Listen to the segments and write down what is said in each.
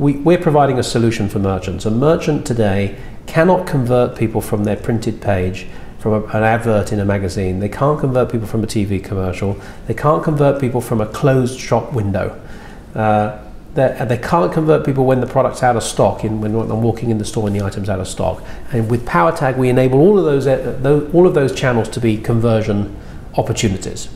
we're providing a solution for merchants. A merchant today cannot convert people from their printed page, from an advert in a magazine. They can't convert people from a TV commercial. They can't convert people from a closed shop window. They can't convert people when the product's out of stock, when I'm walking in the store and the item's out of stock. And with PowaTag, we enable all of those channels to be conversion opportunities.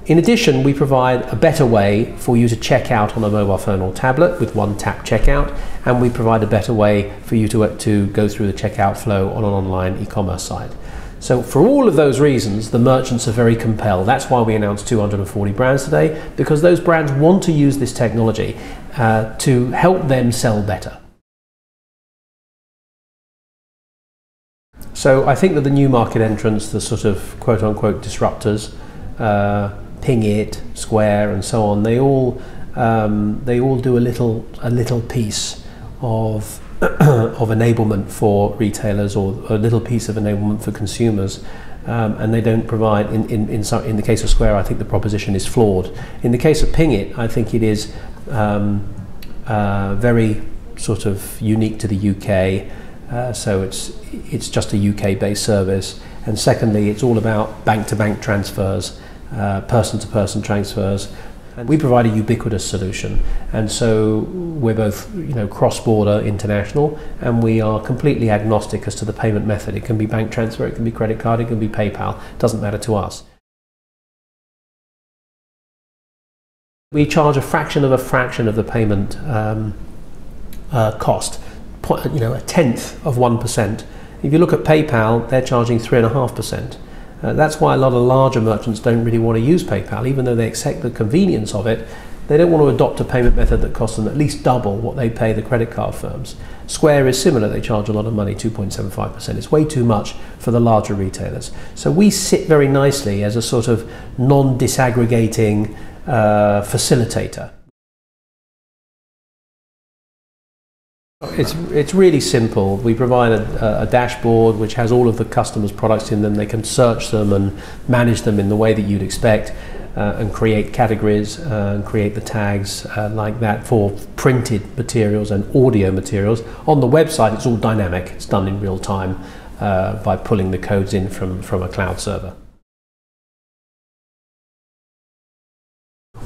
In addition, we provide a better way for you to check out on a mobile phone or tablet with one-tap checkout, and we provide a better way for you to go through the checkout flow on an online e-commerce site. So for all of those reasons, the merchants are very compelled. That's why we announced 240 brands today, because those brands want to use this technology to help them sell better. So I think that the new market entrants, the sort of quote-unquote disruptors, Pingit, Square, and so on, they all do a little piece of of enablement for retailers, or a little piece of enablement for consumers, and they don't provide. In the case of Square, I think the proposition is flawed. In the case of Pingit, I think it is very sort of unique to the UK. So it's just a UK-based service, and secondly, it's all about bank-to-bank transfers, person-to-person transfers. And we provide a ubiquitous solution, and so we're both, cross-border, international, and we are completely agnostic as to the payment method. It can be bank transfer, it can be credit card, it can be PayPal. It doesn't matter to us. We charge a fraction of the payment cost, a tenth of 1%. If you look at PayPal, they're charging 3.5%. That's why a lot of larger merchants don't really want to use PayPal, even though they accept the convenience of it. They don't want to adopt a payment method that costs them at least double what they pay the credit card firms. Square is similar. They charge a lot of money, 2.75%. It's way too much for the larger retailers. So we sit very nicely as a sort of non-disaggregating facilitator. It's really simple. We provide a dashboard which has all of the customers' products in them. They can search them and manage them in the way that you'd expect, and create categories and create the tags like that for printed materials and audio materials. On the website, it's all dynamic. It's done in real time by pulling the codes in from a cloud server.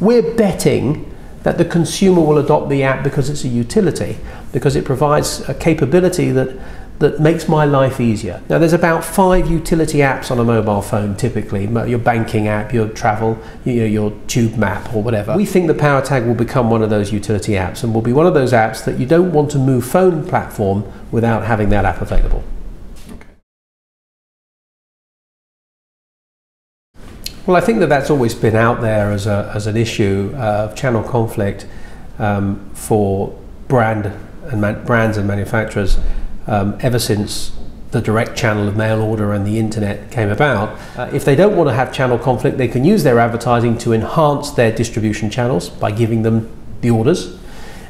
We're betting that the consumer will adopt the app because it's a utility, because it provides a capability that makes my life easier. Now, there's about 5 utility apps on a mobile phone typically, your banking app, your travel, your tube map or whatever. We think the PowaTag will become one of those utility apps, and will be one of those apps that you don't want to move phone platform without having that app available. Well, I think that that's always been out there as an issue of channel conflict for brands and manufacturers ever since the direct channel of mail order and the internet came about. If they don't want to have channel conflict, they can use their advertising to enhance their distribution channels by giving them the orders.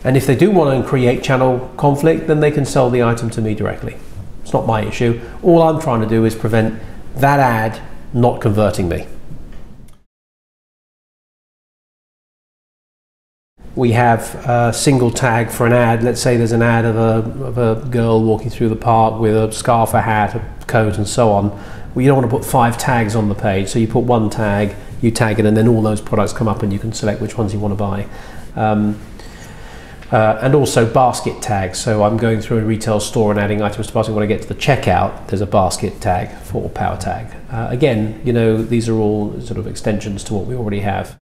And if they do want to create channel conflict, then they can sell the item to me directly. It's not my issue. All I'm trying to do is prevent that ad not converting me. We have a single tag for an ad. Let's say there's an ad of a girl walking through the park with a scarf, a hat, a coat, and so on. Well, you don't want to put 5 tags on the page, so you put one tag, you tag it, and then all those products come up and you can select which ones you want to buy. And also basket tags. So I'm going through a retail store and adding items to basket. When I get to the checkout, there's a basket tag for PowaTag. Again, these are all sort of extensions to what we already have.